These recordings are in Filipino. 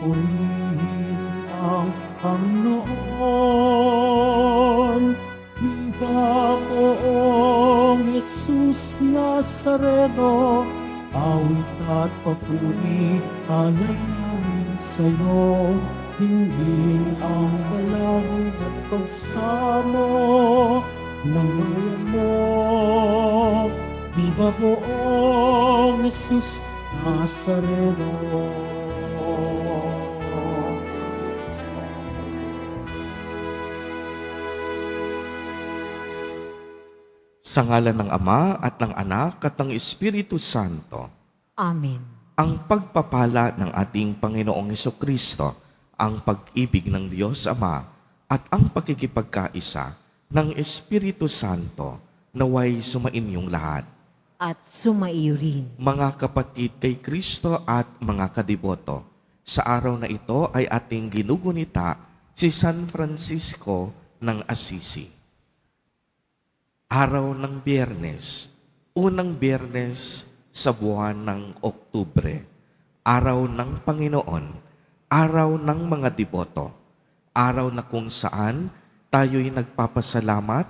purihin ang Panginoon. Viva poong Jesus Nazareno, awit at papuri alay namin sa'yo. Hingin ang dalangin at pagsamo ng bayan mo. Viva poong Jesus Nazareno. Sa ngalan ng Ama at ng Anak at ng Espiritu Santo, Amen. ang pagpapala ng ating Panginoong Hesukristo, ang pag-ibig ng Diyos Ama at ang pakikipagkaisa ng Espiritu Santo naway sumainyong lahat. At sumaiyo rin. Mga kapatid kay Kristo at mga kadiboto, sa araw na ito ay ating ginugunita si San Francisco ng Assisi. Araw ng Biyernes, unang Biyernes sa buwan ng Oktubre, araw ng Panginoon, araw ng mga deboto, araw na kung saan tayo'y nagpapasalamat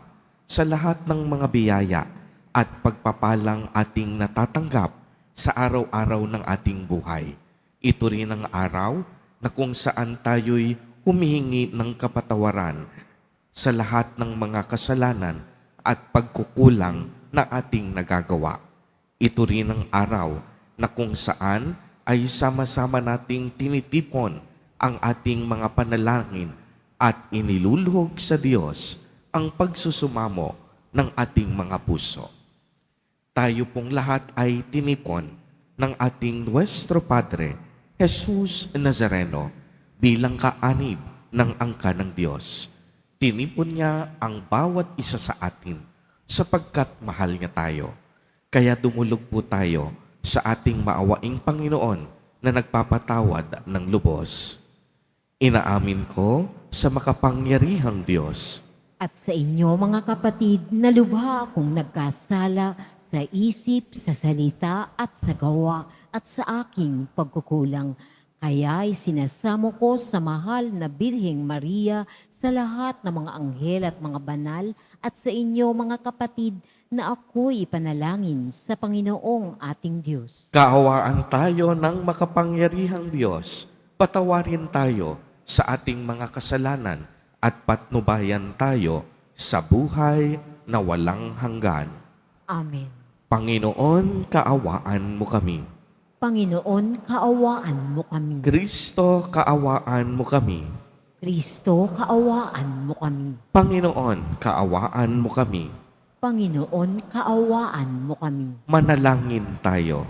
sa lahat ng mga biyaya at pagpapalang ating natatanggap sa araw-araw ng ating buhay. Ito rin ang araw na kung saan tayo'y humihingi ng kapatawaran sa lahat ng mga kasalanan at pagkukulang na ating nagagawa. Ito rin ang araw na kung saan ay sama-sama nating tinitipon ang ating mga panalangin at iniluluhog sa Diyos ang pagsusumamo ng ating mga puso. Tayo pong lahat ay tinipon ng ating Nuestro Padre, Jesus Nazareno, bilang kaanib ng angka ng Diyos. Tinipon niya ang bawat isa sa atin sapagkat mahal niya tayo. Kaya dumulog po tayo sa ating maawaing Panginoon na nagpapatawad ng lubos. Inaamin ko sa makapangyarihang Diyos At sa inyo mga kapatid, na lubha akong nagkasala sa isip, sa salita at sa gawa at sa aking pagkukulang. Kaya'y sinasamo ko sa mahal na Birheng Maria, sa lahat ng mga anghel at mga banal, at sa inyo mga kapatid, na ako'y ipanalangin sa Panginoong ating Diyos. Kaawaan tayo ng makapangyarihang Diyos. Patawarin tayo sa ating mga kasalanan at patnubayan tayo sa buhay na walang hanggan. Amen. Panginoon, kaawaan mo kami. Panginoon, kaawaan mo kami. Kristo, kaawaan mo kami. Kristo, kaawaan mo kami. Panginoon, kaawaan mo kami. Panginoon, kaawaan mo kami. Manalangin tayo.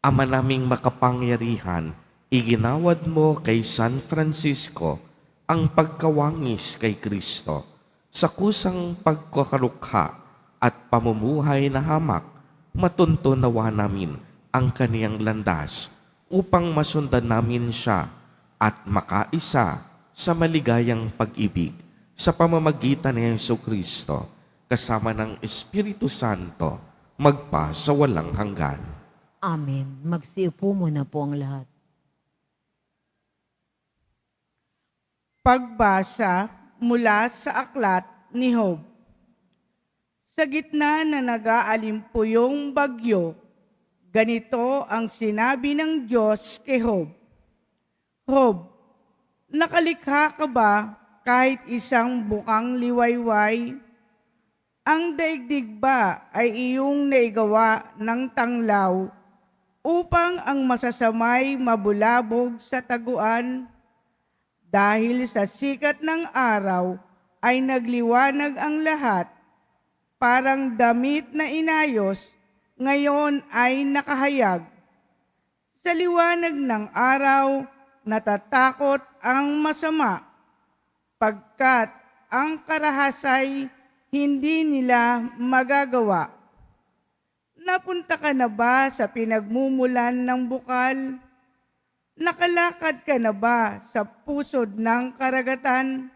Ama naming makapangyarihan, iginawad mo kay San Francisco ang pagkawangis kay Kristo sa kusang pagkakarukha at pamumuhay na hamak. Matunto nawa namin ang kaniyang landas upang masundan namin siya at makaisa sa maligayang pag-ibig sa pamamagitan ni Jesucristo kasama ng Espiritu Santo magpa sa walang hanggan. Amen. Magsiupo muna po ang lahat. Pagbasa mula sa aklat ni Job. Sa gitna na nag-aalimpuyong bagyo, ganito ang sinabi ng Diyos kay Job. Job, nakalikha ka ba kahit isang bukang liwayway? Ang daigdig ba ay iyong naigawa ng tanglaw upang ang masasamay mabulabog sa taguan? Dahil sa sikat ng araw ay nagliwanag ang lahat, parang damit na inayos, ngayon ay nakahayag. Sa liwanag ng araw, natatakot ang masama, pagkat ang karahasay hindi nila magagawa. Napunta ka na ba sa pinagmumulan ng bukal? Nakalakad ka na ba sa pusod ng karagatan?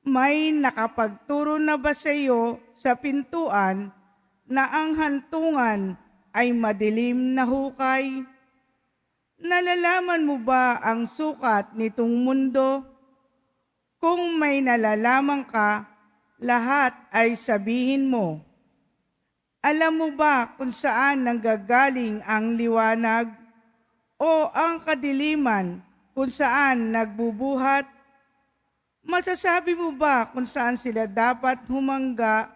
May nakapagturo na ba sa iyo sa pintuan na ang hantungan ay madilim na hukay? Nalalaman mo ba ang sukat nitong mundo? Kung may nalalaman ka, lahat ay sabihin mo. Alam mo ba kung saan nanggagaling ang liwanag o ang kadiliman kung saan nagbubuhat? Masasabi mo ba kung saan sila dapat humangga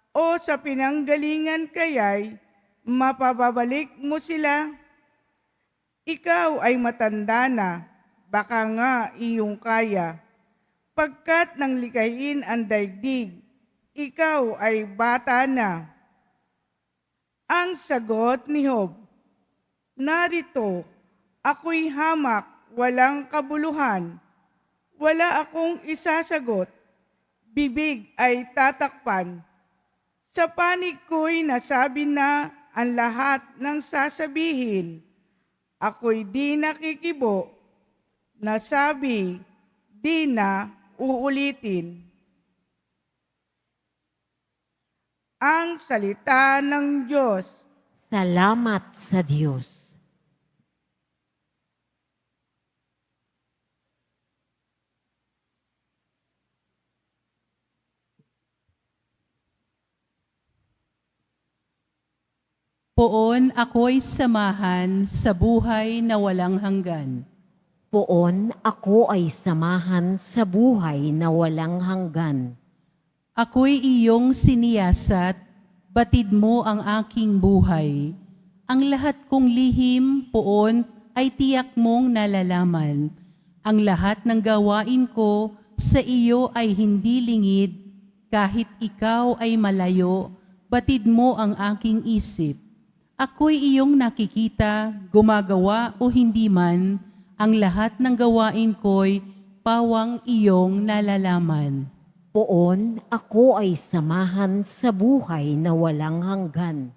o sa pinanggalingan kaya'y mapababalik mo sila? Ikaw ay matanda na, baka nga iyong kaya. Pagkat nang likhain ang daigdig, ikaw ay bata na. Ang sagot ni Job, narito, ako'y hamak, walang kabuluhan. Wala akong isasagot, bibig ay tatakpan. Sa panig ko'y nasabi na ang lahat ng sasabihin. Ako'y di nakikibo, nasabi, di na uulitin. Ang salita ng Diyos. Salamat sa Diyos. Poon ako'y samahan sa buhay na walang hanggan. Poon ako ay samahan sa buhay na walang hanggan. Ako'y iyong siniyasat, batid mo ang aking buhay. Ang lahat kong lihim, poon, ay tiyak mong nalalaman. Ang lahat ng gawain ko sa iyo ay hindi lingid. Kahit ikaw ay malayo, batid mo ang aking isip. Ako'y iyong nakikita, gumagawa o hindi man, ang lahat ng gawain ko'y pawang iyong nalalaman. Poon ako ay samahan sa buhay na walang hanggan.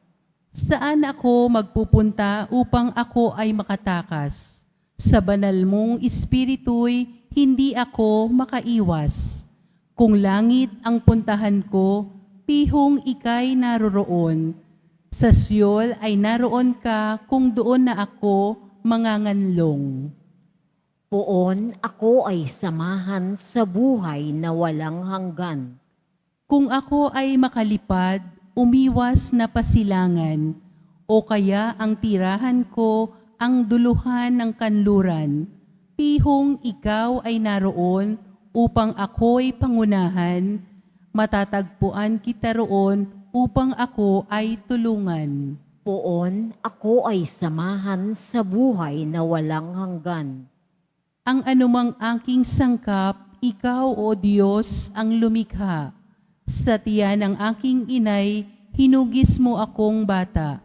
Saan ako magpupunta upang ako ay makatakas? Sa banal mong espiritu'y hindi ako makaiwas. Kung langit ang puntahan ko, pihong ika'y naroroon. Sa Siyol ay naroon ka kung doon na ako manganganlong. Poon ako ay samahan sa buhay na walang hanggan. Kung ako ay makalipad, umiwas na pasilangan, o kaya ang tirahan ko ang duluhan ng kanluran, pihong ikaw ay naroon upang ako'y pangunahan, matatagpuan kita roon upang ako ay tulungan. Poon ako ay samahan sa buhay na walang hanggan. Ang anumang aking sangkap, ikaw, O Diyos, ang lumikha. Sa tiyan ng aking inay, hinugis mo akong bata.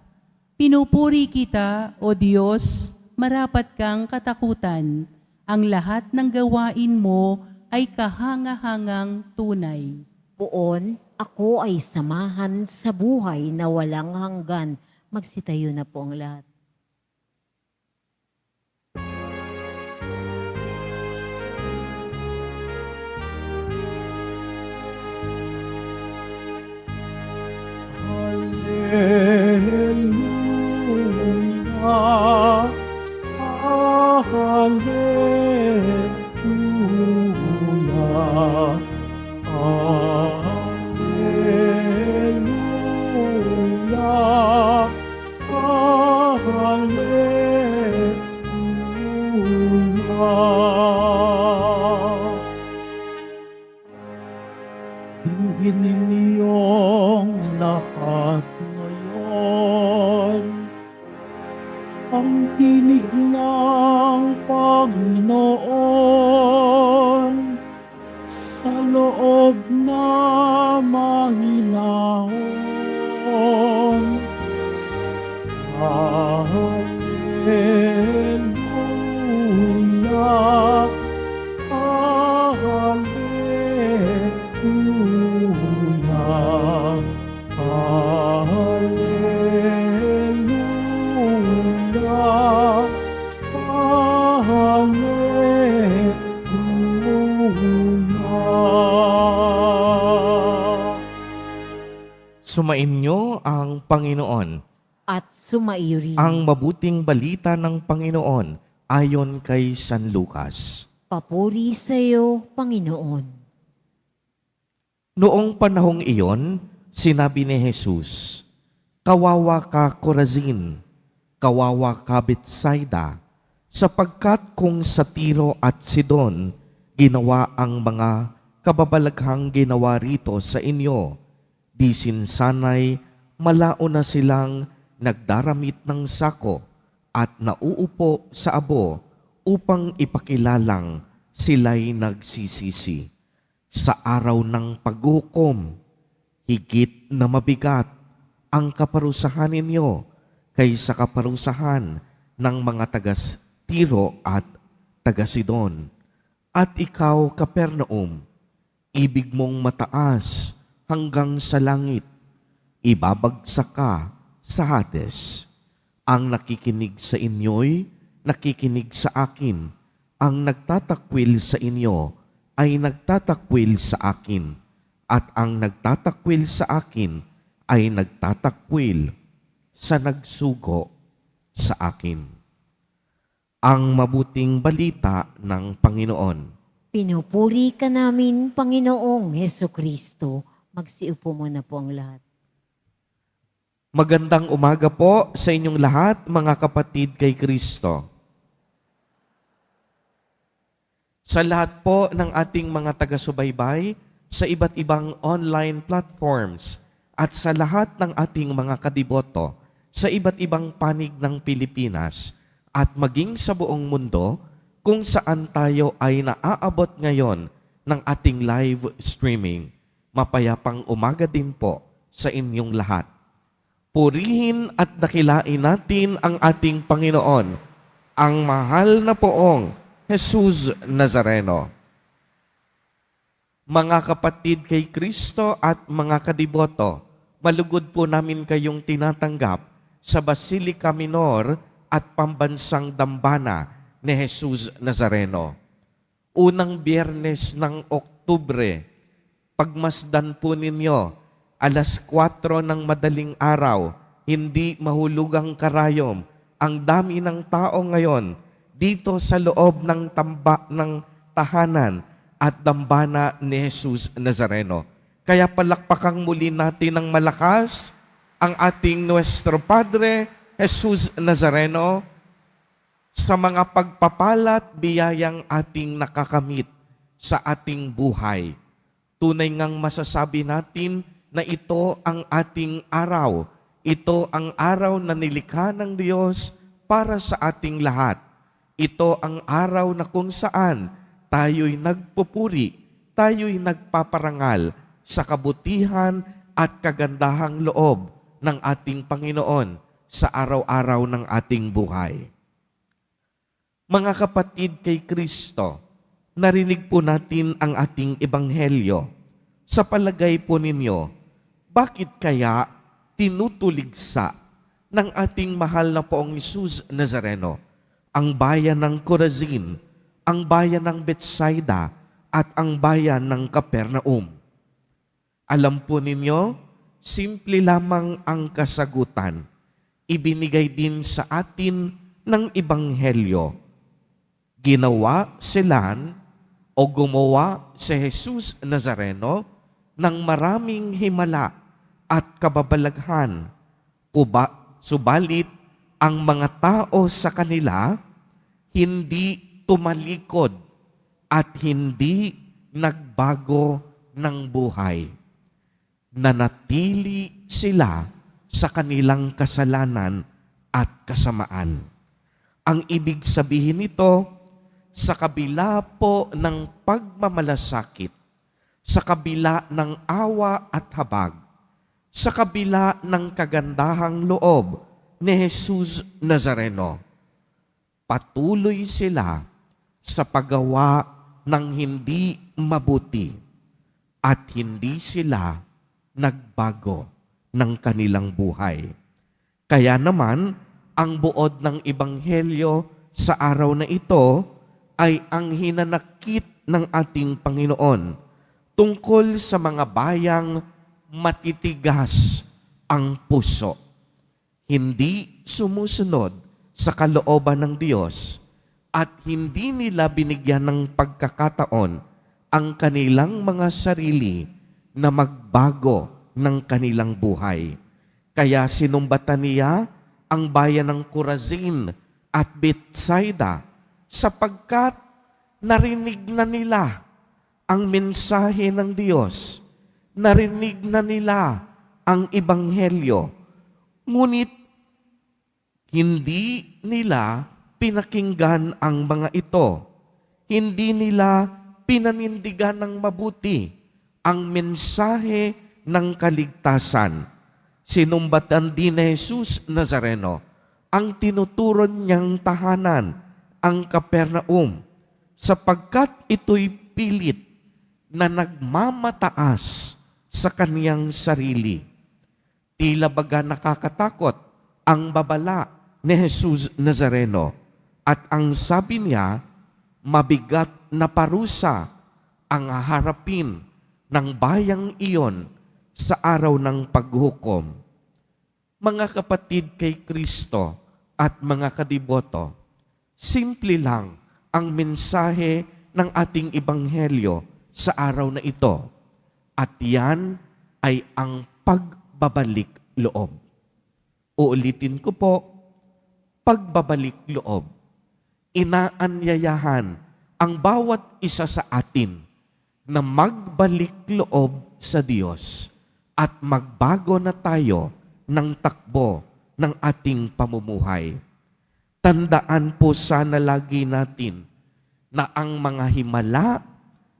Pinupuri kita, O Diyos, marapat kang katakutan. Ang lahat ng gawain mo ay kahanga-hangang tunay. Poon ako ay samahan sa buhay na walang hanggan. Magsitayo na po ang lahat. Hallelujah, hallelujah, hallelujah, hallelujah. Dingginin niyong lahat ngayon ang tinig ng Panginoon sa loob na mahinahon. Hallelujah, hallelujah, hallelujah, hallelujah. Sumainyo ang Panginoon. At sumaiyo rin Ang mabuting balita ng Panginoon ayon kay San Lucas. Papuri sa iyo, Panginoon. Noong panahong iyon, sinabi ni Jesus, "Kawawa ka, Corazin, kawawa ka, Betsaida, sapagkat kung sa Tiro at Sidon ginawa ang mga kababalaghang ginawa rito sa inyo, di sinsanay malao na silang nagdaramit ng sako at nauupo sa abo upang ipakilalang sila'y nagsisisi. Sa araw ng paghukom, higit na mabigat ang kaparusahan ninyo kaysa kaparusahan ng mga taga-Tiro at taga-Sidon. At ikaw, Capernaum, ibig mong mataas hanggang sa langit, ibabagsak ka sa Hades. Ang nakikinig sa inyo'y nakikinig sa akin. Ang nagtatakwil sa inyo ay nagtatakwil sa akin. At ang nagtatakwil sa akin ay nagtatakwil sa nagsugo sa akin." Ang mabuting balita ng Panginoon. Pinupuri ka namin, Panginoong Heso Kristo. Magsiupo muna po ang lahat. Magandang umaga po sa inyong lahat, mga kapatid kay Kristo. Sa lahat po ng ating mga taga-subaybay sa iba't ibang online platforms at sa lahat ng ating mga kadiboto sa iba't ibang panig ng Pilipinas at maging sa buong mundo kung saan tayo ay naaabot ngayon ng ating live streaming. Mapayapang umaga din po sa inyong lahat. Purihin at dakilain natin ang ating Panginoon, ang mahal na poong Jesus Nazareno. Mga kapatid kay Kristo at mga kadiboto, malugod po namin kayong tinatanggap sa Basilica Minor at Pambansang Dambana ni Jesus Nazareno. Unang Biyernes ng Oktubre, pagmasdan po ninyo, alas 4 ng madaling araw, hindi mahulugang karayom. Ang dami ng tao ngayon dito sa loob ng tahanan at dambana ni Jesus Nazareno. Kaya palakpakang muli natin ng malakas ang ating Nuestro Padre Jesus Nazareno sa mga pagpapalat biyayang ating nakakamit sa ating buhay. Tunay ngang masasabi natin na ito ang ating araw. Ito ang araw na nilikha ng Diyos para sa ating lahat. Ito ang araw na kung saan tayo'y nagpupuri, tayo'y nagpaparangal sa kabutihan at kagandahang loob ng ating Panginoon sa araw-araw ng ating buhay. Mga kapatid kay Kristo, narinig po natin ang ating ebanghelyo. Sa palagay po ninyo, bakit kaya tinutuligsa ng ating mahal na poong Jesus Nazareno ang bayan ng Corazin, ang bayan ng Betsaida, at ang bayan ng Capernaum? Alam po ninyo, simple lamang ang kasagutan. Ibinigay din sa atin ng ebanghelyo. Ginawa silan o gumawa si Jesus Nazareno ng maraming himala at kababalaghan. Subalit, ang mga tao sa kanila hindi tumalikod at hindi nagbago ng buhay. Nanatili sila sa kanilang kasalanan at kasamaan. Ang ibig sabihin nito, sa kabila po ng pagmamalasakit, sa kabila ng awa at habag, sa kabila ng kagandahang loob ni Jesus Nazareno, patuloy sila sa paggawa ng hindi mabuti at hindi sila nagbago ng kanilang buhay. Kaya naman, ang buod ng ebanghelyo sa araw na ito ay ang hinanakit ng ating Panginoon tungkol sa mga bayang matitigas ang puso. Hindi sumusunod sa kalooban ng Diyos, at hindi nila binigyan ng pagkakataon ang kanilang mga sarili na magbago ng kanilang buhay. Kaya sinumbatan niya ang bayan ng Corazin at Bethsaida sapagkat narinig na nila ang mensahe ng Diyos. Narinig na nila ang ebanghelyo. Ngunit hindi nila pinakinggan ang mga ito. Hindi nila pinanindigan ng mabuti ang mensahe ng kaligtasan. Sinumbatan din ni Jesus Nazareno ang tinuturon niyang tahanan, ang Capernaum, sapagkat ito'y pilit na nagmamataas sa kaniyang sarili. Tila baga nakakatakot ang babala ni Jesus Nazareno at ang sabi niya, mabigat na parusa ang harapin ng bayang iyon sa araw ng paghukom. Mga kapatid kay Kristo at mga kadiboto, simple lang ang mensahe ng ating ebanghelyo sa araw na ito. At yan ay ang pagbabalik loob. Uulitin ko po, pagbabalik loob. Inaanyayahan ang bawat isa sa atin na magbalik loob sa Diyos at magbago na tayo ng takbo ng ating pamumuhay. Tandaan po sana lagi natin na ang mga himala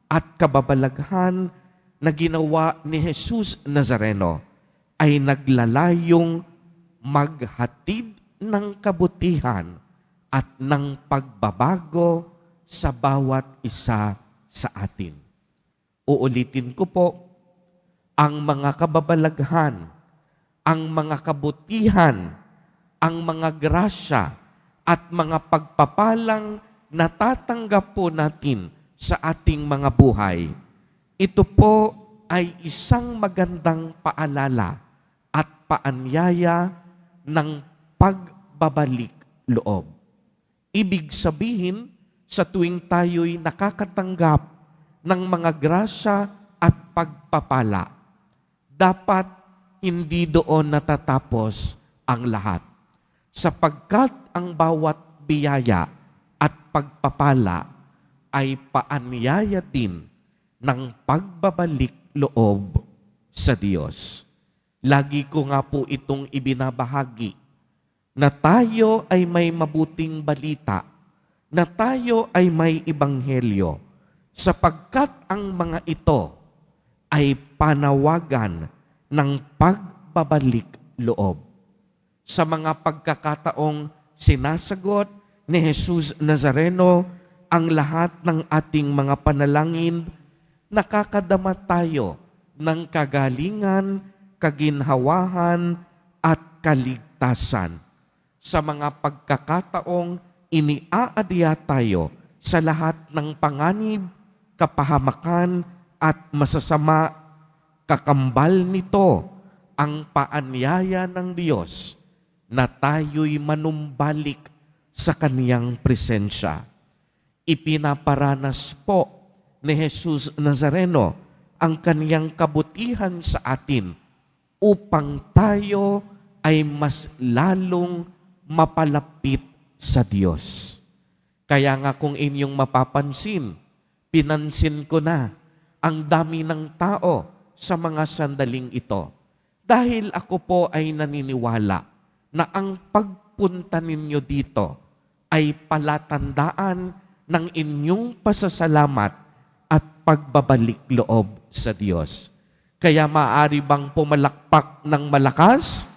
at kababalaghan na ginawa ni Jesus Nazareno ay naglalayong maghatid ng kabutihan at ng pagbabago sa bawat isa sa atin. Uulitin ko po, ang mga kababalaghan, ang mga kabutihan, ang mga grasya at mga pagpapalang natatanggap po natin sa ating mga buhay. Ito po ay isang magandang paalala at paanyaya ng pagbabalik loob. Ibig sabihin, sa tuwing tayo'y nakakatanggap ng mga grasya at pagpapala, dapat hindi doon natatapos ang lahat. Sapagkat ang bawat biyaya at pagpapala ay paanyaya din ng pagbabalik loob sa Diyos. Lagi ko nga po itong ibinabahagi na tayo ay may mabuting balita, na tayo ay may ebanghelyo, sapagkat ang mga ito ay panawagan ng pagbabalik loob. Sa mga pagkakataong sinasagot ni Jesus Nazareno ang lahat ng ating mga panalangin, nakakadama tayo ng kagalingan, kaginhawahan at kaligtasan. Sa mga pagkakataong iniaadya tayo sa lahat ng panganib, kapahamakan at masasama, kakambal nito ang paanyaya ng Diyos na tayo'y manumbalik sa Kaniyang presensya. Ipinaparanas po ni Jesus Nazareno ang Kaniyang kabutihan sa atin upang tayo ay mas lalong mapalapit sa Diyos. Kaya nga kung inyong mapapansin, pinansin ko na ang dami ng tao sa mga sandaling ito. Dahil ako po ay naniniwala na ang pagpunta ninyo dito ay palatandaan ng inyong pasasalamat at pagbabalik loob sa Diyos. Kaya maaari bang pumalakpak ng malakas?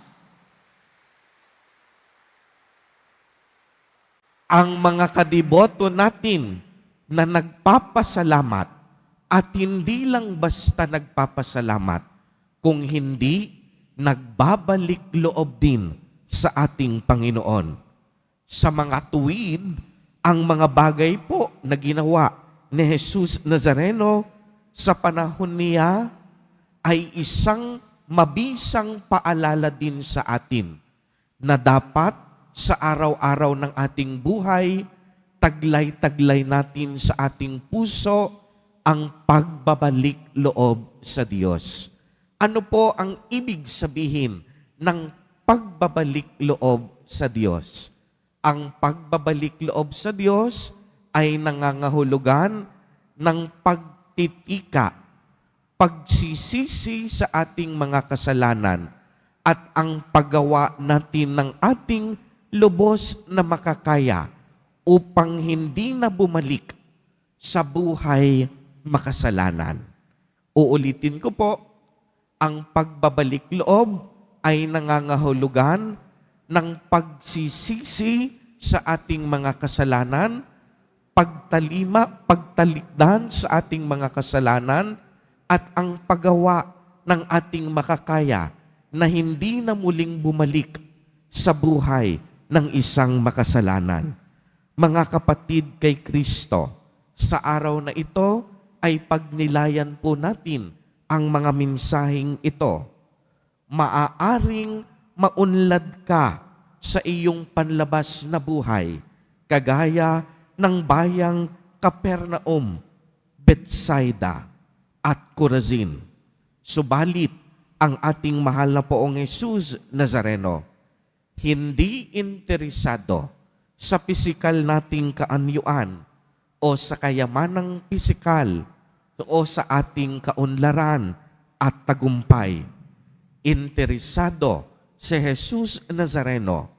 Ang mga kadiboto natin na nagpapasalamat at hindi lang basta nagpapasalamat, kung hindi nagbabalik loob din sa ating Panginoon. Sa mga tuwid, ang mga bagay po na ginawa ni Jesus Nazareno sa panahon niya ay isang mabisang paalala din sa atin na dapat sa araw-araw ng ating buhay, taglay-taglay natin sa ating puso ang pagbabalik loob sa Diyos. Ano po ang ibig sabihin ng pagbabalik loob sa Diyos? Ang pagbabalik loob sa Diyos ay nangangahulugan ng pagtitika, pagsisisi sa ating mga kasalanan at ang paggawa natin ng ating lubos na makakaya upang hindi na bumalik sa buhay makasalanan. Uulitin ko po, ang pagbabalik loob ay nangangahulugan ng pagsisisi sa ating mga kasalanan, pagtalikdan sa ating mga kasalanan, at ang paggawa ng ating makakaya na hindi na muling bumalik sa buhay ng isang makasalanan. Mga kapatid kay Kristo, sa araw na ito ay pagnilayan po natin ang mga mensaheng ito. Maaaring maunlad ka sa iyong panlabas na buhay, kagaya ng bayang Capernaum, Bethsaida, at Corazin. Subalit, ang ating mahal na Poong Jesus Nazareno, hindi interesado sa pisikal nating kaanyuan o sa kayamanang pisikal o sa ating kaunlaran at tagumpay. Interesado si Jesus Nazareno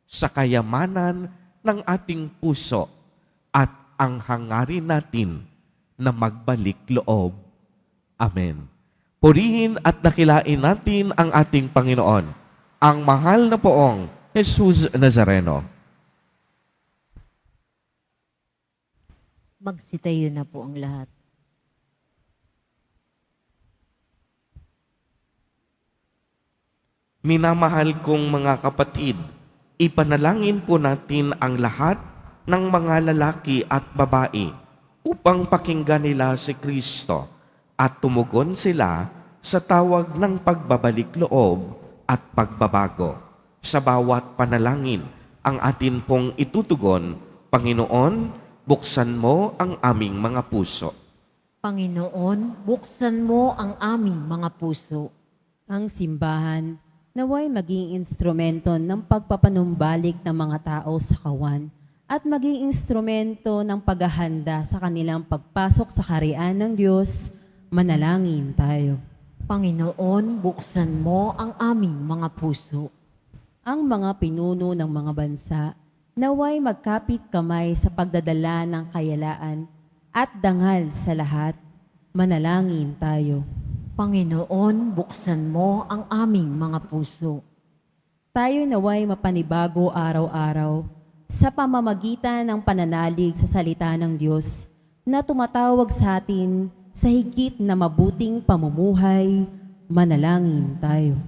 sa kayamanan ng ating puso at ang hangarin natin na magbalik loob. Amen. Purihin at dakilain natin ang ating Panginoon, ang mahal na Poong Jesus Nazareno. Magsitayo na po ang lahat. Minamahal kong mga kapatid, ipanalangin po natin ang lahat ng mga lalaki at babae upang pakinggan nila si Kristo at tumugon sila sa tawag ng pagbabalik loob at pagbabago. Sa bawat panalangin, ang atin pong itutugon, Panginoon, buksan mo ang aming mga puso. Panginoon, buksan mo ang aming mga puso. Ang simbahan naway maging instrumento ng pagpapanumbalik ng mga tao sa kawan at maging instrumento ng paghahanda sa kanilang pagpasok sa kaharian ng Diyos. Manalangin tayo. Panginoon, buksan mo ang aming mga puso. Ang mga pinuno ng mga bansa naway magkapit kamay sa pagdadala ng kayalaan at dangal sa lahat. Manalangin tayo. Panginoon, buksan mo ang aming mga puso. Tayo naway mapanibago araw-araw sa pamamagitan ng pananalig sa salita ng Diyos na tumatawag sa atin sa higit na mabuting pamumuhay. Manalangin tayo.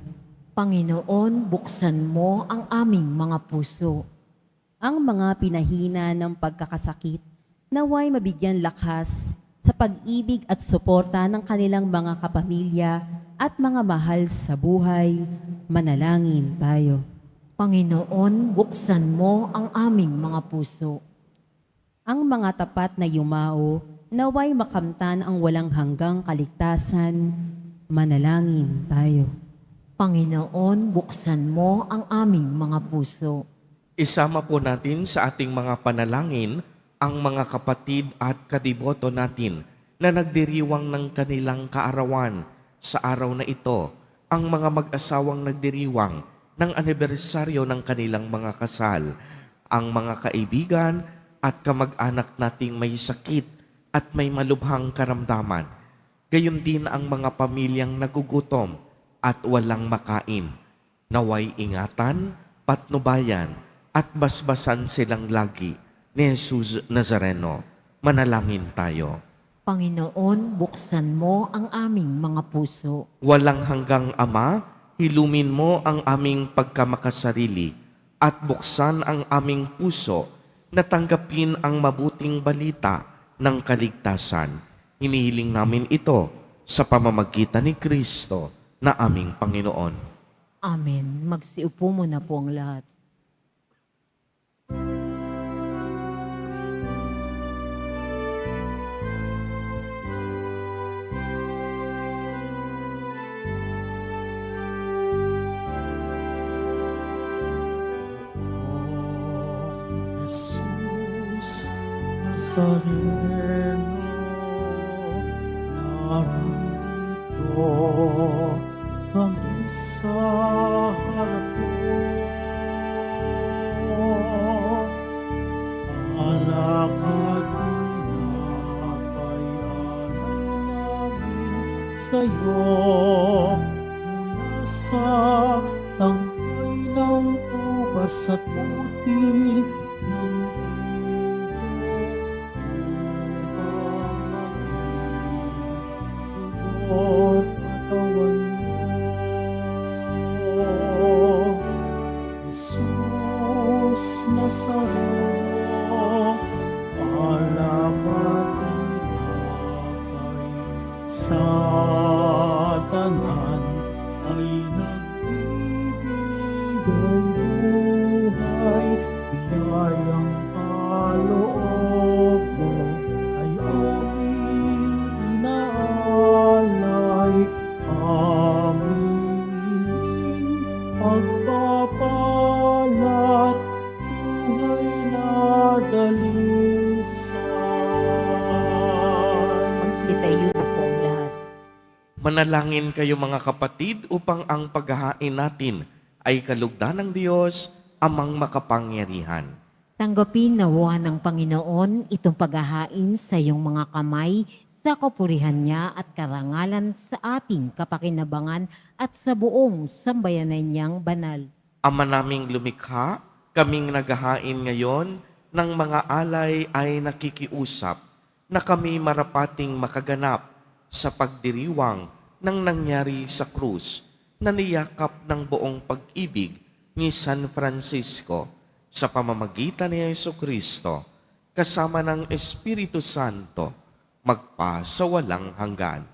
Panginoon, buksan mo ang aming mga puso. Ang mga pinahina ng pagkakasakit naway mabigyan lakas sa pag-ibig at suporta ng kanilang mga kapamilya at mga mahal sa buhay. Manalangin tayo. Panginoon, buksan mo ang aming mga puso. Ang mga tapat na yumao naway makamtan ang walang hanggang kaligtasan. Manalangin tayo. Panginoon, buksan mo ang aming mga puso. Isama po natin sa ating mga panalangin ang mga kapatid at kadiboto natin na nagdiriwang ng kanilang kaarawan sa araw na ito, ang mga mag-asawang nagdiriwang ng anibersaryo ng kanilang mga kasal, ang mga kaibigan at kamag-anak nating may sakit at may malubhang karamdaman, gayon din ang mga pamilyang nagugutom at walang makain. Naway ingatan, patnubayan at basbasan silang lagi ni Jesus Nazareno. Manalangin tayo. Panginoon, buksan mo ang aming mga puso. Walang hanggang Ama, hilumin mo ang aming pagkamakasarili at buksan ang aming puso na tanggapin ang mabuting balita ng kaligtasan. Hinihiling namin ito sa pamamagitan ni Kristo na aming Panginoon. Amen. Magsiupo muna po ang lahat. Nazareno, narito kami sa harap mo. Alakad pinapayanan namin sa'yo mula sa tangkay ng ubas at putil ng dugo't katawan mo. Jesus Nazareno, alakad tinapay sa tanan ay nagbibigay buhay, biyayang kaloob mo ay aming inaalay, aming hiling pagpapalat, buhay na dalisay. Magsitayo po ang lahat. Manalangin kayo mga kapatid upang ang paghahain natin ay kalugdan ng Diyos, amang makapangyarihan. Tanggapin nawa ng Panginoon itong paghahain sa iyong mga kamay sa kapurihan niya at karangalan sa ating kapakinabangan at sa buong sambayanan niyang banal. Ama naming lumikha, kaming naghahain ngayon ng mga alay ay nakikiusap na kami marapating makaganap sa pagdiriwang ng nangyari sa krus na niyakap ng buong pag-ibig ni San Francisco sa pamamagitan ni Jesucristo kasama ng Espiritu Santo magpasawalang hanggan.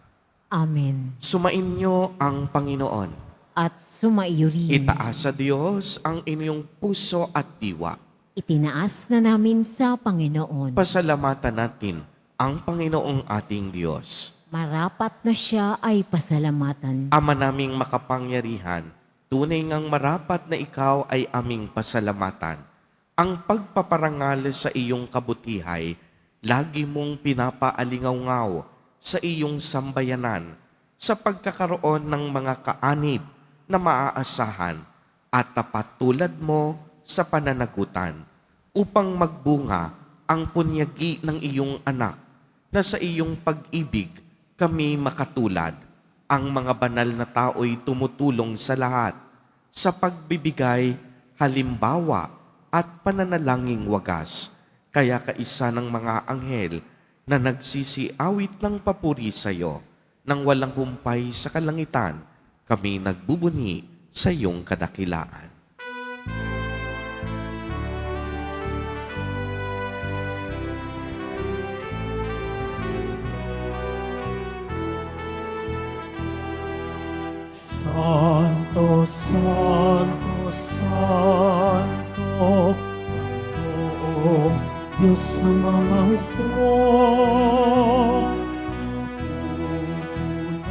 Amen. Sumainyo ang Panginoon. At sumaiyo rin. Itaas sa Diyos ang inyong puso at diwa. Itinaas na namin sa Panginoon. Pasalamatan natin ang Panginoong ating Diyos. Marapat na siya ay pasalamatan. Ama naming makapangyarihan, tunay ngang marapat na ikaw ay aming pasalamatan. Ang pagpaparangal sa iyong kabutihay, lagi mong pinapaalingaw-ngaw sa iyong sambayanan sa pagkakaroon ng mga kaanib na maaasahan at tapat tulad mo sa pananagutan upang magbunga ang punyagi ng iyong anak na sa iyong pag-ibig kami makatulad. Ang mga banal na tao'y tumutulong sa lahat sa pagbibigay, halimbawa at pananalangin wagas. Kaya kaisa ng mga anghel na nagsisiawit ng papuri sa iyo nang walang humpay sa kalangitan, kami nagbubuni sa iyong kadakilaan. Santo, Santo, Santo, Panginoong Diyos ng mga hukbo.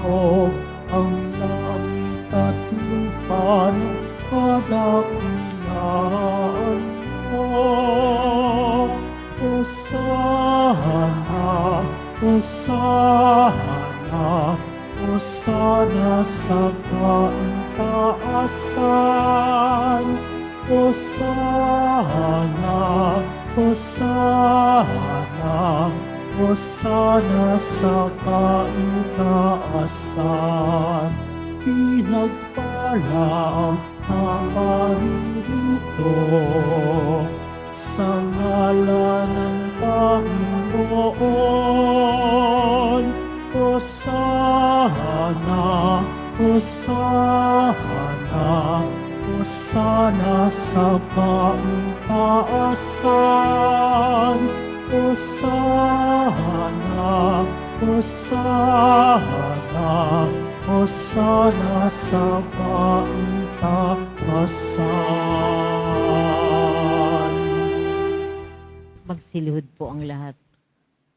Napupunog ang langit at lupa ng kadakilaan mo. Hosana, Hosana, Hosana sa kaitaasan. Hosana, Hosana, Hosana sa kaitaasan. Pinagpala ang paparito sa ngalan ng Panginoon. Hosana, Hosana, Hosana sa kaitaasan. Hosana, Hosana, Hosana sa kaitaasan. Magsilhod po ang lahat.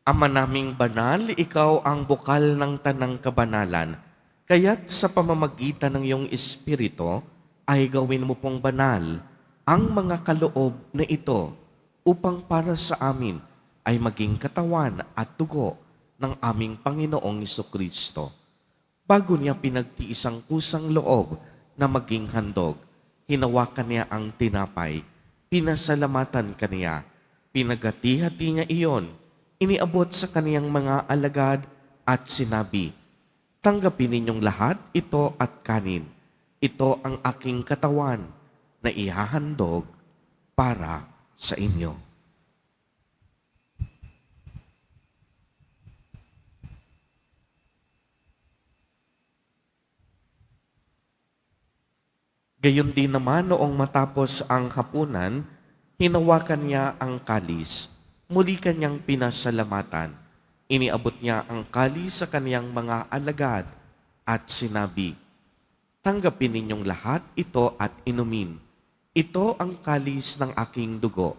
Ama naming banal, ikaw ang bukal ng tanang kabanalan. Kaya't sa pamamagitan ng iyong Espiritu, ay gawin mo pong banal ang mga kaloob na ito upang para sa amin ay maging katawan at dugo ng aming Panginoong Kristo. Bago niya pinagtiis ang kusang loob na maging handog, hinawakan niya ang tinapay, pinasalamatan kaniya, pinagati-hati niya iyon, iniabot sa kaniyang mga alagad at sinabi, "Tanggapin ninyong lahat ito at kanin. Ito ang aking katawan na ihahandog para sa inyo." Gayon din naman noong matapos ang hapunan, hinawakan niya ang kalis, muli kanyang pinasalamatan. Iniabot niya ang kalis sa kaniyang mga alagad at sinabi, "Tanggapin ninyong lahat ito at inumin. Ito ang kalis ng aking dugo,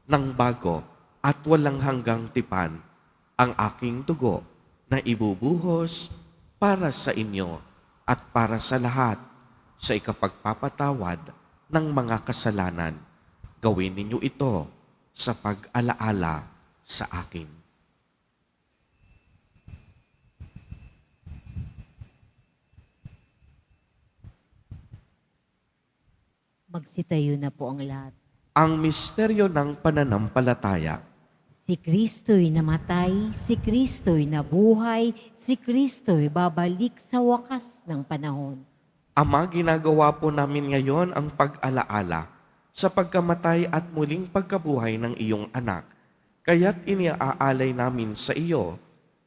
ng bago at walang hanggang tipan, ang aking dugo na ibubuhos para sa inyo at para sa lahat sa ikapagpapatawad ng mga kasalanan. Gawin ninyo ito sa pag-alaala sa akin." Magsitayo na po ang lahat. Ang misteryo ng pananampalataya. Si Kristo'y namatay, si Kristo'y nabuhay, si Kristo'y babalik sa wakas ng panahon. Ama, ginagawa po namin ngayon ang pag-alaala sa pagkamatay at muling pagkabuhay ng iyong anak. Kaya't iniaalay namin sa iyo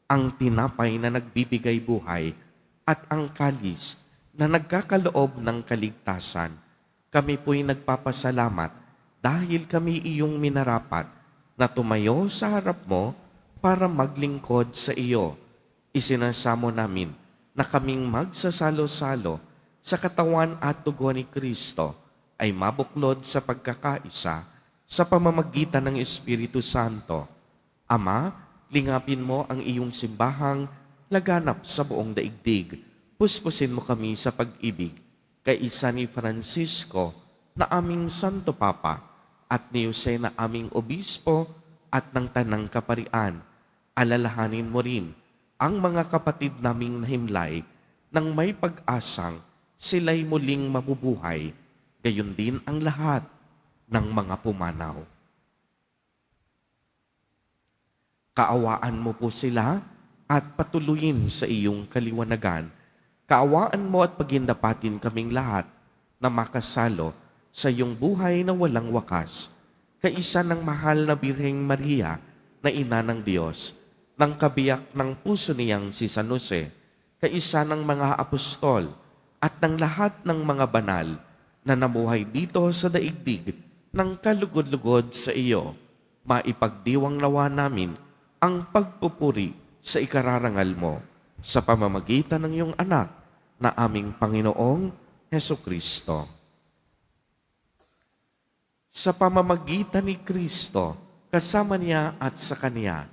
ang tinapay na nagbibigay buhay at ang kalis na nagkakaloob ng kaligtasan. Kami po'y nagpapasalamat dahil kami iyong minarapat na tumayo sa harap mo para maglingkod sa iyo. Isinasamo namin na kaming magsasalo-salo sa katawan at dugo ni Kristo ay mabuklod sa pagkakaisa sa pamamagitan ng Espiritu Santo. Ama, lingapin mo ang iyong simbahang laganap sa buong daigdig. Puspusin mo kami sa pag-ibig kay isa ni Francisco na aming Santo Papa at ni Jose na aming Obispo at ng Tanang Kaparian. Alalahanin mo rin ang mga kapatid naming nahimlay nang may pag-asang sila'y muling mabubuhay, gayon din ang lahat ng mga pumanaw. Kaawaan mo po sila at patuloyin sa iyong kaliwanagan. Kaawaan mo at pagindapatin kaming lahat na makasalo sa iyong buhay na walang wakas, kaisa ng mahal na Birheng Maria na Ina ng Diyos, ng kabiyak ng puso niyang si San Jose, kaisa ng mga apostol, at ng lahat ng mga banal na namuhay dito sa daigdig ng kalugod-lugod sa iyo, maipagdiwang nawa namin ang pagpupuri sa ikararangal mo sa pamamagitan ng iyong anak na aming Panginoong Hesukristo. Sa pamamagitan ni Kristo, kasama niya at sa Kanya,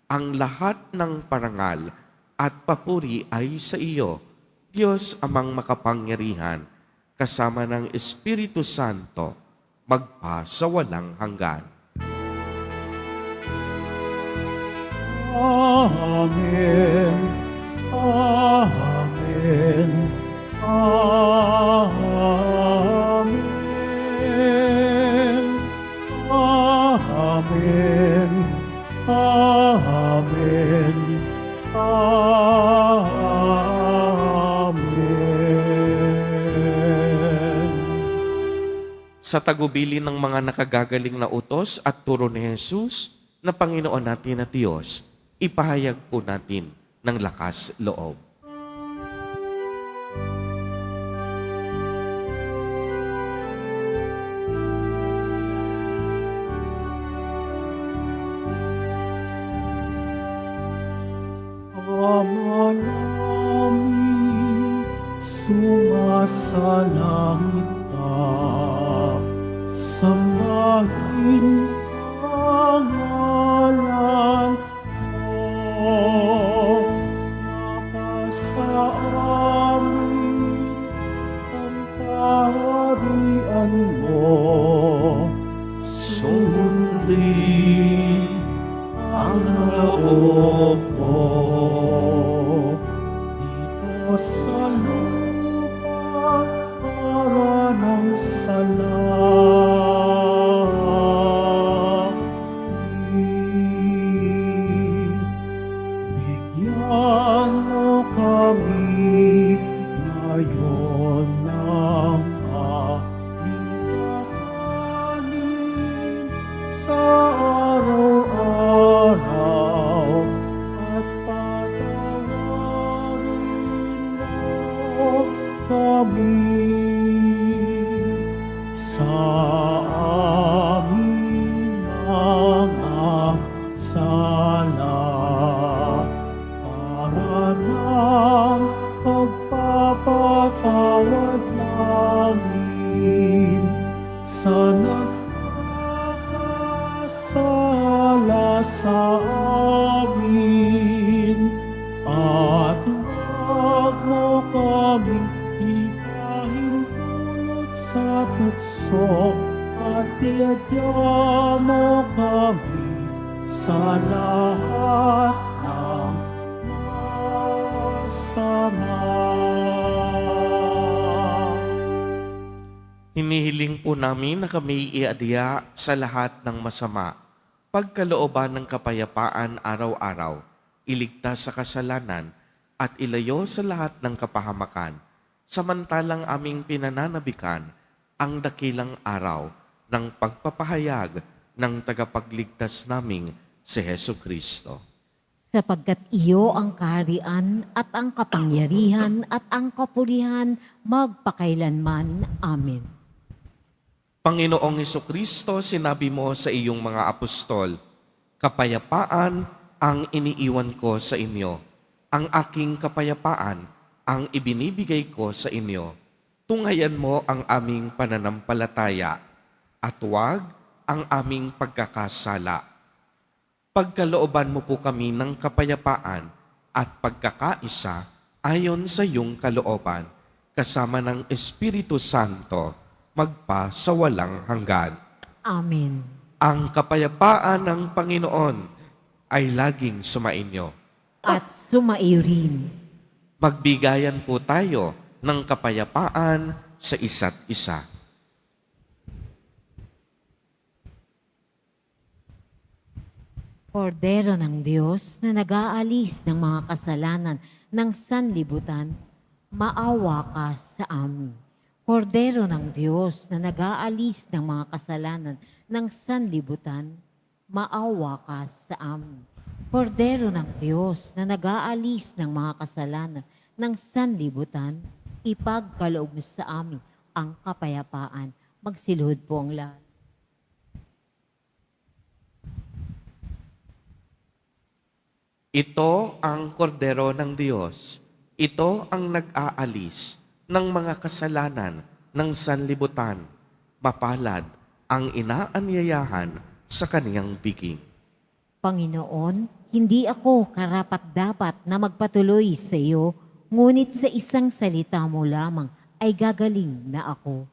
ang lahat ng parangal at papuri ay sa iyo, Diyos amang makapangyarihan, kasama ng Espiritu Santo, magpa sa walang hanggan. Amen. Amen. Amen. Amen. Amen. Amen. Sa tagubilin ng mga nakagagaling na utos at turo ni Jesus na Panginoon natin at Diyos, ipahayag po natin ng lakas loob. Ama namin, sumasalangit ka, sambahin ang ngalan mo, nakasa amin ang kaharian mo, sundin loob mo. Dito sa lupa para ng salamin. Bigyan mo kami ngayon ng aming kakanin sa araw-araw at patawarin mo kami sa aming mga sala para ng pagpapatawad namin sa nagkakasala sa amin at huwag mo kaming ipahintulot sa tukso at iadya mo kami sa lahat ng masama. Hinihiling po namin na kami iadya sa lahat ng masama, pagkalooban ng kapayapaan araw-araw, iligtas sa kasalanan, at ilayo sa lahat ng kapahamakan, samantalang aming pinananabikan ang dakilang araw ng pagpapahayag ng tagapagligtas naming si Hesu Kristo. Sapagkat iyo ang kaharian at ang kapangyarihan at ang kapurihan magpakailanman. Amen. Panginoong Kristo, sinabi mo sa iyong mga apostol, kapayapaan ang iniiwan ko sa inyo. Ang aking kapayapaan ang ibinibigay ko sa inyo. Tunghayan mo ang aming pananampalataya at huwag ang aming pagkakasala. Pagkalooban mo po kami ng kapayapaan at pagkakaisa ayon sa iyong kalooban, kasama ng Espiritu Santo, magpa sa walang hanggan. Amen. Ang kapayapaan ng Panginoon ay laging sumainyo. At sumaiyo rin. Magbigayan po tayo ng kapayapaan sa isa't isa. Kordero ng Diyos na nag-aalis ng mga kasalanan ng sanlibutan, maawa ka sa amin. Kordero ng Diyos na nag-aalis ng mga kasalanan ng sanlibutan, maawa ka sa amin. Kordero ng Diyos na nag-aalis ng mga kasalanan ng sanlibutan, ipagkaloob mo sa amin ang kapayapaan. Magsilhod po ang lahat. Ito ang kordero ng Diyos. Ito ang nag-aalis ng mga kasalanan ng sanlibutan. Mapalad ang inaanyayahan sa kaniyang biging. Panginoon, hindi ako karapat-dapat na magpatuloy sa iyo, ngunit sa isang salita mo lamang ay gagaling na ako.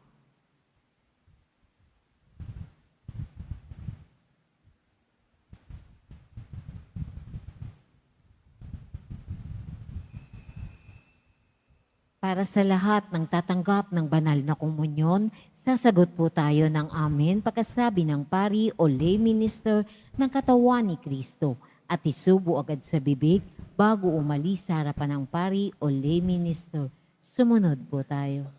Para sa lahat ng tatanggap ng banal na komunyon, sasagot po tayo ng amen pagkasabi ng pari o lay minister ng katawan ni Kristo at isubo agad sa bibig bago umalis sa harapan ng pari o lay minister. Sumunod po tayo.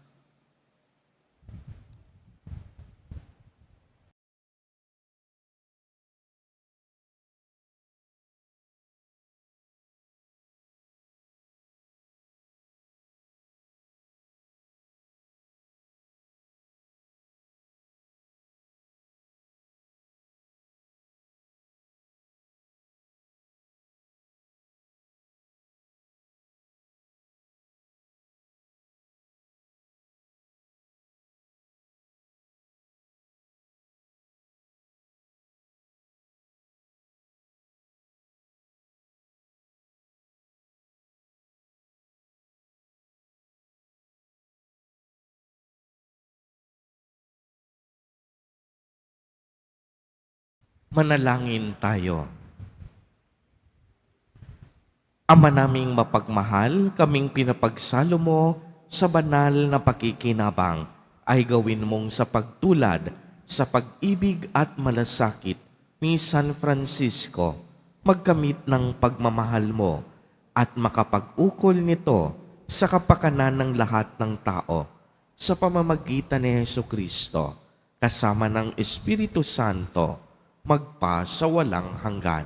Manalangin tayo. Ama naming mapagmahal, kaming pinapagsalo mo sa banal na pakikinabang ay gawin mong sa pagtulad sa pag-ibig at malasakit ni San Francisco, magkamit ng pagmamahal mo at makapag-ukol nito sa kapakanan ng lahat ng tao sa pamamagitan ni Jesucristo, kasama ng Espiritu Santo, magpa sa walang hanggan.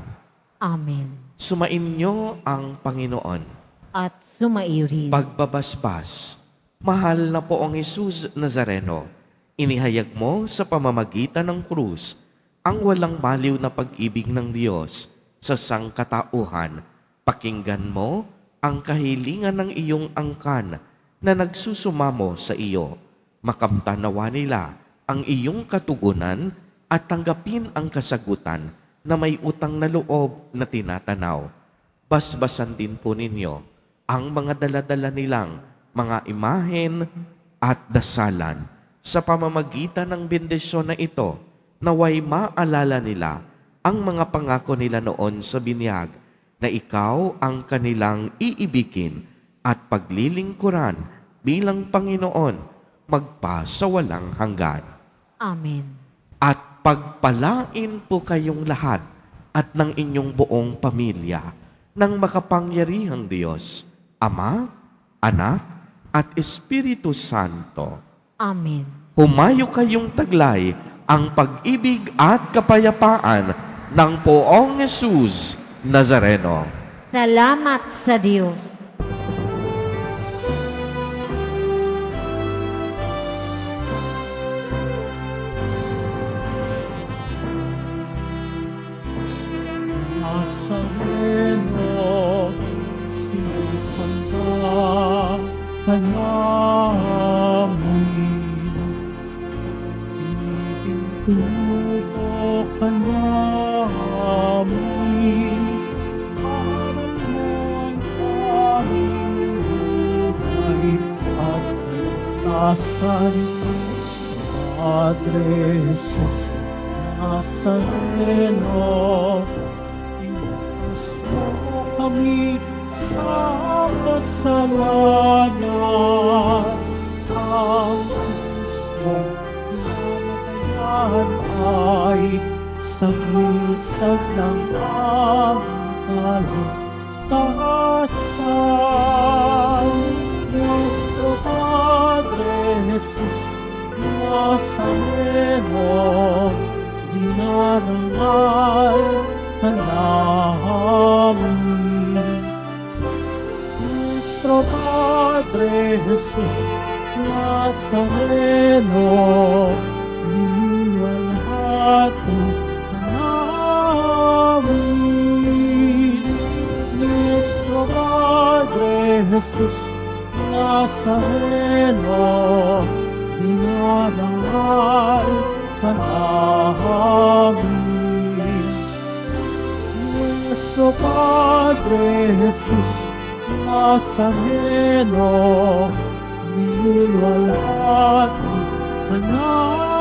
Amen. Sumainyo ang Panginoon. At sumairin. Pagbabasbas, mahal na poong Jesus Nazareno, inihayag mo sa pamamagitan ng krus ang walang baliw na pag-ibig ng Diyos sa sangkatauhan. Pakinggan mo ang kahilingan ng iyong angkan na nagsusumamo sa iyo. Makamtanawa nila ang iyong katugunan at tanggapin ang kasagutan na may utang na loob na tinatanaw. Basbasan din po ninyo ang mga daladala nilang mga imahen at dasalan. Sa pamamagitan ng bendisyon na ito, naway maalala nila ang mga pangako nila noon sa binyag na ikaw ang kanilang iibigin at paglilingkuran bilang Panginoon magpa sa walang hanggan. Amen. At pagpalain po kayong lahat at ng inyong buong pamilya ng makapangyarihang Diyos, Ama, Anak, at Espiritu Santo. Amen. Humayo kayong taglay ang pag-ibig at kapayapaan ng poong Jesus Nazareno. Salamat sa Diyos. Nazareno, sinisanda ka namin. Itinutulog ka namin. Para mong aming buhay at kaligtasan sa Padre Jesus Nazareno. Iwas mo kami sa kasalanan. Ang gusto namatayan ay sa bisag ng aming kaligtasan. Nuestro Padre Jesus Nazareno, dinarangal ka namin. Nuestro Padre Jesus Nazareno, niwalhati ka namin. Nuestro Padre Jesus Nazareno, dinarangal ka namin. Nuestro Padre Jesus Nazareno, niwalhati ka namin.